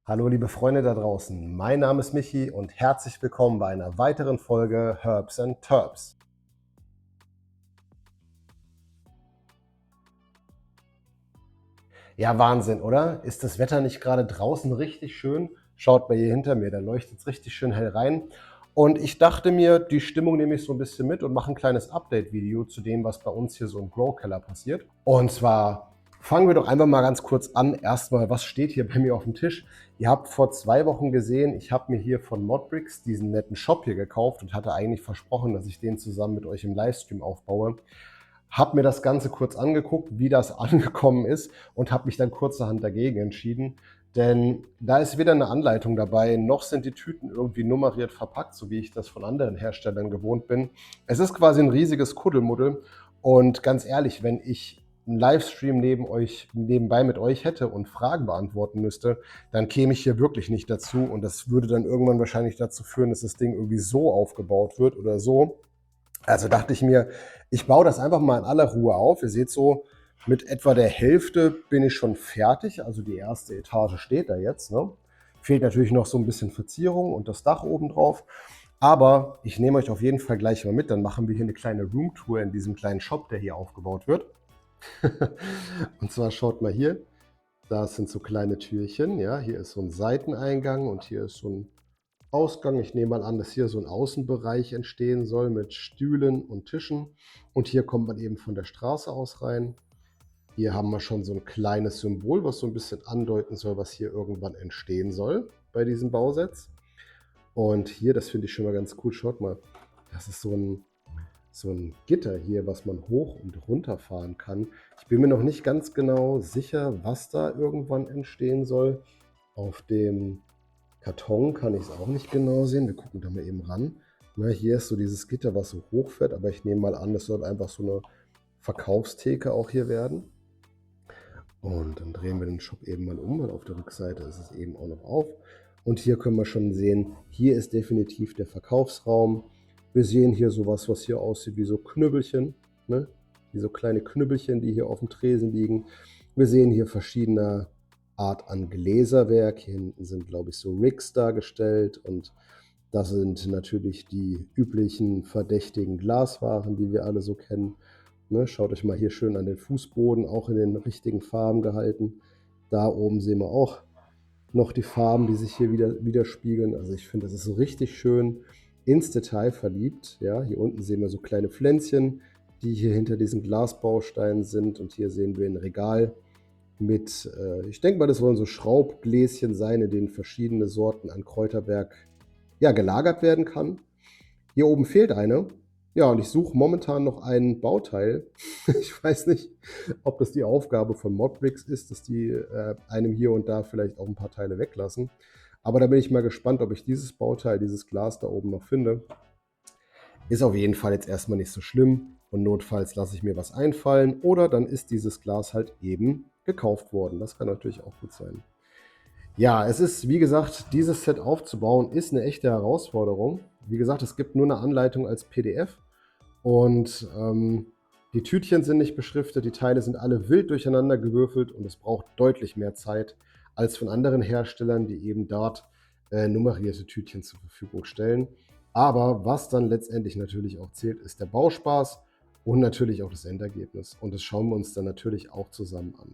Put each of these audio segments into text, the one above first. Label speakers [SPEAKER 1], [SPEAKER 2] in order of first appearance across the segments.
[SPEAKER 1] Hallo liebe Freunde da draußen, mein Name ist Michi und herzlich willkommen bei einer weiteren Folge Herbs and Terps. Ja, Wahnsinn, oder? Ist das Wetter nicht gerade draußen richtig schön? Schaut mal hier hinter mir, da leuchtet es richtig schön hell rein. Und ich dachte mir, die Stimmung nehme ich so ein bisschen mit und mache ein kleines Update-Video zu dem, was bei uns hier so im Grow-Keller passiert. Und zwar fangen wir doch einfach mal ganz kurz an. Erstmal, was steht hier bei mir auf dem Tisch? Ihr habt vor 2 Wochen gesehen, ich habe mir hier von Modbricks diesen netten Shop hier gekauft und hatte eigentlich versprochen, dass ich den zusammen mit euch im Livestream aufbaue. Habe mir das Ganze kurz angeguckt, wie das angekommen ist und habe mich dann kurzerhand dagegen entschieden. Denn da ist weder eine Anleitung dabei, noch sind die Tüten irgendwie nummeriert verpackt, so wie ich das von anderen Herstellern gewohnt bin. Es ist quasi ein riesiges Kuddelmuddel. Und ganz ehrlich, wenn ich einen Livestream nebenbei mit euch hätte und Fragen beantworten müsste, dann käme ich hier wirklich nicht dazu. Und das würde dann irgendwann wahrscheinlich dazu führen, dass das Ding irgendwie so aufgebaut wird oder so. Also dachte ich mir, ich baue das einfach mal in aller Ruhe auf. Ihr seht so, mit etwa der Hälfte bin ich schon fertig. Also die erste Etage steht da jetzt. Ne? Fehlt natürlich noch so ein bisschen Verzierung und das Dach oben drauf. Aber ich nehme euch auf jeden Fall gleich mal mit. Dann machen wir hier eine kleine Roomtour in diesem kleinen Shop, der hier aufgebaut wird. Und zwar schaut mal hier, das sind so kleine Türchen. Ja, hier ist so ein Seiteneingang und hier ist so ein Ausgang. Ich nehme mal an, dass hier so ein Außenbereich entstehen soll mit Stühlen und Tischen. Und hier kommt man eben von der Straße aus rein. Hier haben wir schon so ein kleines Symbol, was so ein bisschen andeuten soll, was hier irgendwann entstehen soll bei diesem Bausatz. Und hier, das finde ich schon mal ganz cool. Schaut mal, das ist so ein Gitter hier, was man hoch und runter fahren kann. Ich bin mir noch nicht ganz genau sicher, was da irgendwann entstehen soll. Auf dem Karton kann ich es auch nicht genau sehen. Wir gucken da mal eben ran. Na, hier ist so dieses Gitter, was so hochfährt, aber ich nehme mal an, das soll einfach so eine Verkaufstheke auch hier werden. Und dann drehen wir den Shop eben mal um, weil auf der Rückseite ist es eben auch noch auf. Und hier können wir schon sehen, hier ist definitiv der Verkaufsraum. Wir sehen hier sowas, was hier aussieht wie so Knüppelchen, ne? Wie so kleine Knüppelchen, die hier auf dem Tresen liegen. Wir sehen hier verschiedene Art an Gläserwerk. Hier hinten sind, glaube ich, so Rigs dargestellt. Und das sind natürlich die üblichen verdächtigen Glaswaren, die wir alle so kennen. Ne, schaut euch mal hier schön an den Fußboden, auch in den richtigen Farben gehalten. Da oben sehen wir auch noch die Farben, die sich hier widerspiegeln. Also ich finde, das ist so richtig schön ins Detail verliebt. Ja, hier unten sehen wir so kleine Pflänzchen, die hier hinter diesen Glasbausteinen sind. Und hier sehen wir ein Regal mit, ich denke mal, das wollen so Schraubgläschen sein, in denen verschiedene Sorten an Kräuterwerk ja, gelagert werden kann. Hier oben fehlt eine. Ja, und ich suche momentan noch ein Bauteil. Ich weiß nicht, ob das die Aufgabe von Modbricks ist, dass die einem hier und da vielleicht auch ein paar Teile weglassen. Aber da bin ich mal gespannt, ob ich dieses Bauteil, dieses Glas da oben noch finde. Ist auf jeden Fall jetzt erstmal nicht so schlimm. Und notfalls lasse ich mir was einfallen. Oder dann ist dieses Glas halt eben gekauft worden. Das kann natürlich auch gut sein. Ja, es ist, wie gesagt, dieses Set aufzubauen, ist eine echte Herausforderung. Wie gesagt, es gibt nur eine Anleitung als PDF und die Tütchen sind nicht beschriftet, die Teile sind alle wild durcheinander gewürfelt und es braucht deutlich mehr Zeit als von anderen Herstellern, die eben dort nummerierte Tütchen zur Verfügung stellen. Aber was dann letztendlich natürlich auch zählt, ist der Bauspaß und natürlich auch das Endergebnis. Und das schauen wir uns dann natürlich auch zusammen an.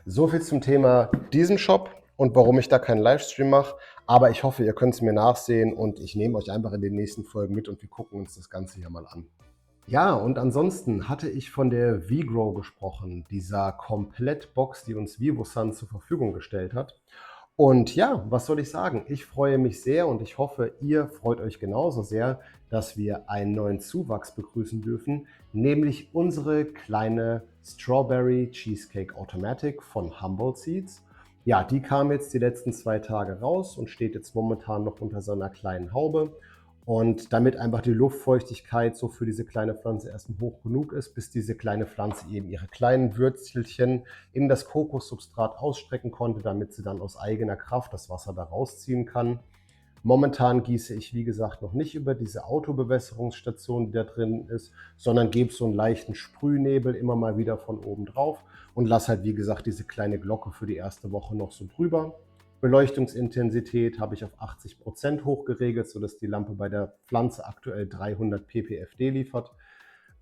[SPEAKER 1] So viel zum Thema diesen Shop und warum ich da keinen Livestream mache. Aber ich hoffe, ihr könnt es mir nachsehen und ich nehme euch einfach in den nächsten Folgen mit und wir gucken uns das Ganze hier mal an. Ja, und ansonsten hatte ich von der VGrow gesprochen, dieser Komplettbox, die uns VivoSun zur Verfügung gestellt hat. Und ja, was soll ich sagen? Ich freue mich sehr und ich hoffe, ihr freut euch genauso sehr, dass wir einen neuen Zuwachs begrüßen dürfen, nämlich unsere kleine Strawberry Cheesecake Automatic von Humboldt Seeds. Ja, die kam jetzt die letzten 2 Tage raus und steht jetzt momentan noch unter so einer kleinen Haube. Und damit einfach die Luftfeuchtigkeit so für diese kleine Pflanze erstmal hoch genug ist, bis diese kleine Pflanze eben ihre kleinen Würzelchen in das Kokossubstrat ausstrecken konnte, damit sie dann aus eigener Kraft das Wasser da rausziehen kann. Momentan gieße ich, wie gesagt, noch nicht über diese Autobewässerungsstation, die da drin ist, sondern gebe so einen leichten Sprühnebel immer mal wieder von oben drauf und lasse halt, wie gesagt, diese kleine Glocke für die erste Woche noch so drüber. Beleuchtungsintensität habe ich auf 80% hochgeregelt, sodass die Lampe bei der Pflanze aktuell 300 ppfd liefert.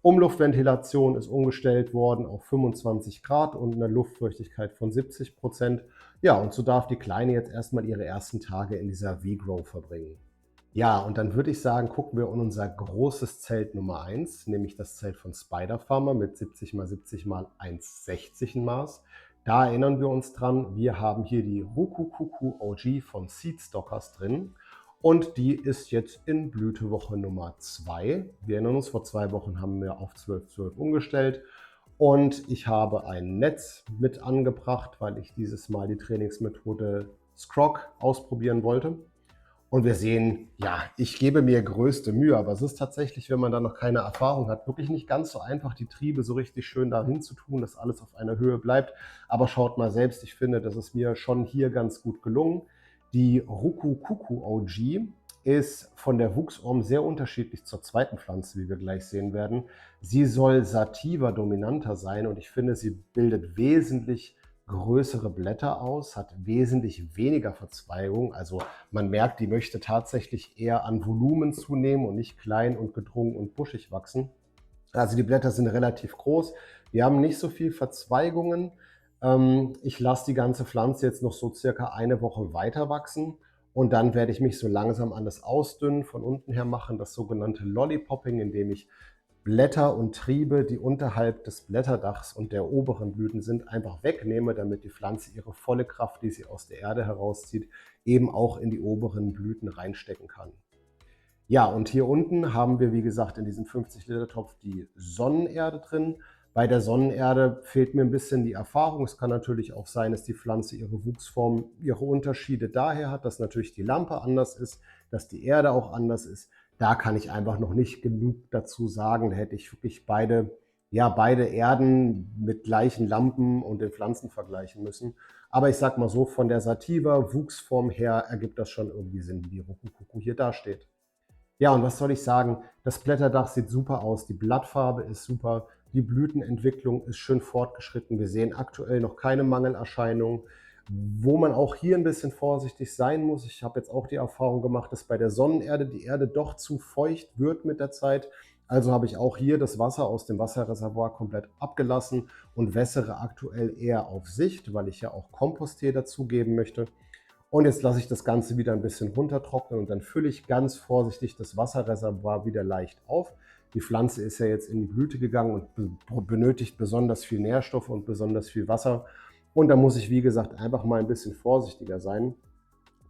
[SPEAKER 1] Umluftventilation ist umgestellt worden auf 25 Grad und eine Luftfeuchtigkeit von 70%. Ja, und so darf die Kleine jetzt erstmal ihre ersten Tage in dieser V-Grow verbringen. Ja, und dann würde ich sagen, gucken wir in unser großes Zelt Nummer 1, nämlich das Zelt von Spider Farmer mit 70 x 70 x 1,60 Maß. Da erinnern wir uns dran, wir haben hier die Ruku OG von Seedstockers drin und die ist jetzt in Blütewoche Nummer 2. Wir erinnern uns, vor 2 Wochen haben wir auf 12,12 umgestellt und ich habe ein Netz mit angebracht, weil ich dieses Mal die Trainingsmethode Scrog ausprobieren wollte. Und wir sehen, ja, ich gebe mir größte Mühe, aber es ist tatsächlich, wenn man da noch keine Erfahrung hat, wirklich nicht ganz so einfach, die Triebe so richtig schön dahin zu tun, dass alles auf einer Höhe bleibt. Aber schaut mal selbst, ich finde, das ist mir schon hier ganz gut gelungen. Die Ruku OG ist von der Wuchsform sehr unterschiedlich zur zweiten Pflanze, wie wir gleich sehen werden. Sie soll sativa dominanter sein und ich finde, sie bildet wesentlich größere Blätter aus, hat wesentlich weniger Verzweigung. Also man merkt, die möchte tatsächlich eher an Volumen zunehmen und nicht klein und gedrungen und buschig wachsen. Also die Blätter sind relativ groß. Wir haben nicht so viel Verzweigungen. Ich lasse die ganze Pflanze jetzt noch so circa eine Woche weiter wachsen und dann werde ich mich so langsam an das Ausdünnen von unten her machen, das sogenannte Lollipopping, indem ich Blätter und Triebe, die unterhalb des Blätterdachs und der oberen Blüten sind, einfach wegnehme, damit die Pflanze ihre volle Kraft, die sie aus der Erde herauszieht, eben auch in die oberen Blüten reinstecken kann. Ja, und hier unten haben wir, wie gesagt, in diesem 50-Liter-Topf die Sonnenerde drin. Bei der Sonnenerde fehlt mir ein bisschen die Erfahrung. Es kann natürlich auch sein, dass die Pflanze ihre Wuchsform, ihre Unterschiede daher hat, dass natürlich die Lampe anders ist, dass die Erde auch anders ist. Da kann ich einfach noch nicht genug dazu sagen. Da hätte ich wirklich beide Erden mit gleichen Lampen und den Pflanzen vergleichen müssen. Aber ich sag mal so, von der Sativa Wuchsform her ergibt das schon irgendwie Sinn, wie die Rokukuku hier dasteht. Ja, und was soll ich sagen? Das Blätterdach sieht super aus, die Blattfarbe ist super, die Blütenentwicklung ist schön fortgeschritten. Wir sehen aktuell noch keine Mangelerscheinungen. Wo man auch hier ein bisschen vorsichtig sein muss, ich habe jetzt auch die Erfahrung gemacht, dass bei der Sonnenerde die Erde doch zu feucht wird mit der Zeit. Also habe ich auch hier das Wasser aus dem Wasserreservoir komplett abgelassen und wässere aktuell eher auf Sicht, weil ich ja auch Komposttee dazugeben möchte. Und jetzt lasse ich das Ganze wieder ein bisschen runtertrocknen und dann fülle ich ganz vorsichtig das Wasserreservoir wieder leicht auf. Die Pflanze ist ja jetzt in die Blüte gegangen und benötigt besonders viel Nährstoffe und besonders viel Wasser. Und da muss ich, wie gesagt, einfach mal ein bisschen vorsichtiger sein,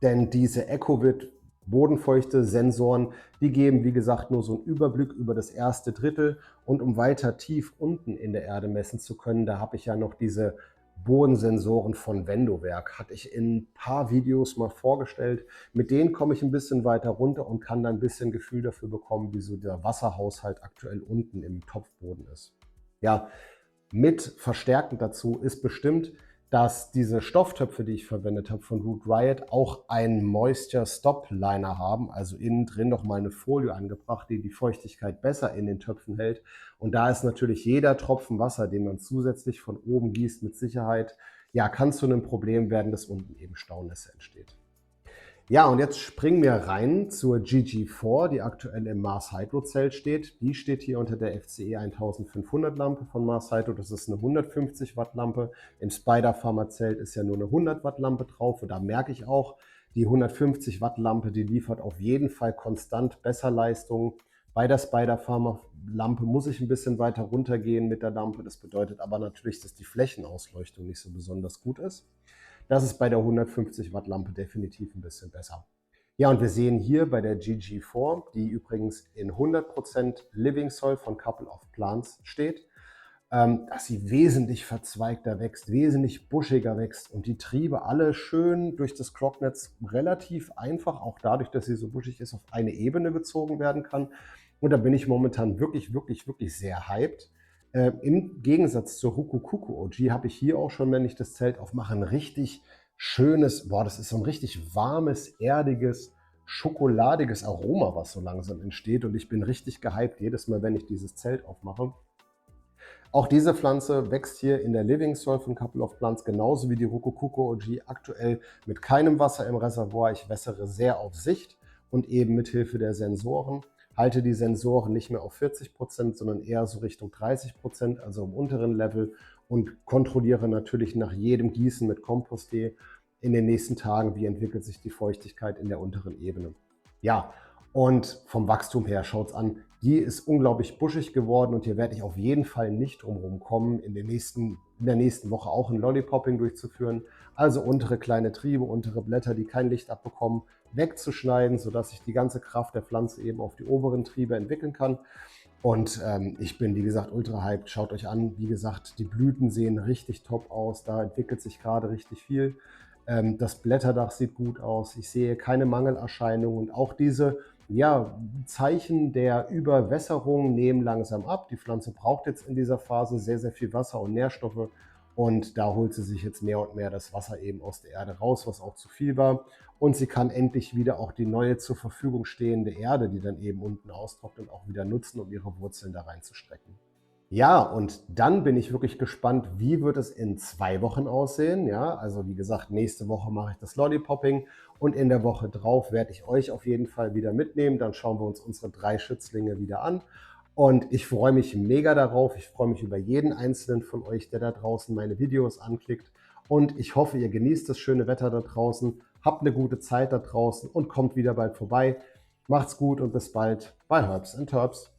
[SPEAKER 1] denn diese Ecovit bodenfeuchte Sensoren, die geben, wie gesagt, nur so einen Überblick über das erste Drittel. Und um weiter tief unten in der Erde messen zu können, da habe ich ja noch diese Bodensensoren von Vendowerk. Hatte ich in ein paar Videos mal vorgestellt. Mit denen komme ich ein bisschen weiter runter und kann dann ein bisschen Gefühl dafür bekommen, wie so der Wasserhaushalt aktuell unten im Topfboden ist. Ja, mit verstärkend dazu ist bestimmt, dass diese Stofftöpfe, die ich verwendet habe von Root Riot, auch einen Moisture Stop Liner haben, also innen drin noch mal eine Folie angebracht, die die Feuchtigkeit besser in den Töpfen hält. Und da ist natürlich jeder Tropfen Wasser, den man zusätzlich von oben gießt, mit Sicherheit, ja, kann zu einem Problem werden, dass unten eben Staunässe entsteht. Ja, und jetzt springen wir rein zur GG4, die aktuell im Mars Hydro Zelt steht. Die steht hier unter der FCE 1500 Lampe von Mars Hydro. Das ist eine 150 Watt Lampe. Im Spider Farmer Zelt ist ja nur eine 100 Watt Lampe drauf. Und da merke ich auch, die 150 Watt Lampe, die liefert auf jeden Fall konstant besser Leistung. Bei der Spider Farmer Lampe muss ich ein bisschen weiter runtergehen mit der Lampe. Das bedeutet aber natürlich, dass die Flächenausleuchtung nicht so besonders gut ist. Das ist bei der 150 Watt Lampe definitiv ein bisschen besser. Ja, und wir sehen hier bei der GG4, die übrigens in 100% Living Soil von Couple of Plants steht, dass sie wesentlich verzweigter wächst, wesentlich buschiger wächst und die Triebe alle schön durch das Crocknetz relativ einfach, auch dadurch, dass sie so buschig ist, auf eine Ebene gezogen werden kann. Und da bin ich momentan wirklich, wirklich, wirklich sehr hyped. Im Gegensatz zur Rukukuku OG habe ich hier auch schon, wenn ich das Zelt aufmache, ein richtig schönes, das ist so ein richtig warmes, erdiges, schokoladiges Aroma, was so langsam entsteht. Und ich bin richtig gehypt jedes Mal, wenn ich dieses Zelt aufmache. Auch diese Pflanze wächst hier in der Living Soil von Couple of Plants, genauso wie die Rococuco OG, aktuell mit keinem Wasser im Reservoir. Ich wässere sehr auf Sicht und eben mit Hilfe der Sensoren. Halte die Sensoren nicht mehr auf 40%, sondern eher so Richtung 30%, also im unteren Level, und kontrolliere natürlich nach jedem Gießen mit Kompost.de in den nächsten Tagen, wie entwickelt sich die Feuchtigkeit in der unteren Ebene. Ja, und vom Wachstum her, schaut es an, die ist unglaublich buschig geworden und hier werde ich auf jeden Fall nicht drum kommen, in der nächsten Woche auch ein Lollipopping durchzuführen. Also untere kleine Triebe, untere Blätter, die kein Licht abbekommen, wegzuschneiden, sodass ich die ganze Kraft der Pflanze eben auf die oberen Triebe entwickeln kann. Und ich bin, wie gesagt, ultra hyped. Schaut euch an, wie gesagt, die Blüten sehen richtig top aus. Da entwickelt sich gerade richtig viel. Das Blätterdach sieht gut aus. Ich sehe keine Mangelerscheinungen. Und auch diese Zeichen der Überwässerung nehmen langsam ab. Die Pflanze braucht jetzt in dieser Phase sehr, sehr viel Wasser und Nährstoffe. Und da holt sie sich jetzt mehr und mehr das Wasser eben aus der Erde raus, was auch zu viel war. Und sie kann endlich wieder auch die neue zur Verfügung stehende Erde, die dann eben unten austrocknet, auch wieder nutzen, um ihre Wurzeln da reinzustrecken. Ja, und dann bin ich wirklich gespannt, wie wird es in 2 Wochen aussehen. Ja, also wie gesagt, nächste Woche mache ich das Lollipopping und in der Woche drauf werde ich euch auf jeden Fall wieder mitnehmen. Dann schauen wir uns unsere 3 Schützlinge wieder an. Und ich freue mich mega darauf. Ich freue mich über jeden einzelnen von euch, der da draußen meine Videos anklickt. Und ich hoffe, ihr genießt das schöne Wetter da draußen, habt eine gute Zeit da draußen und kommt wieder bald vorbei. Macht's gut und bis bald bei Herbs and Terps.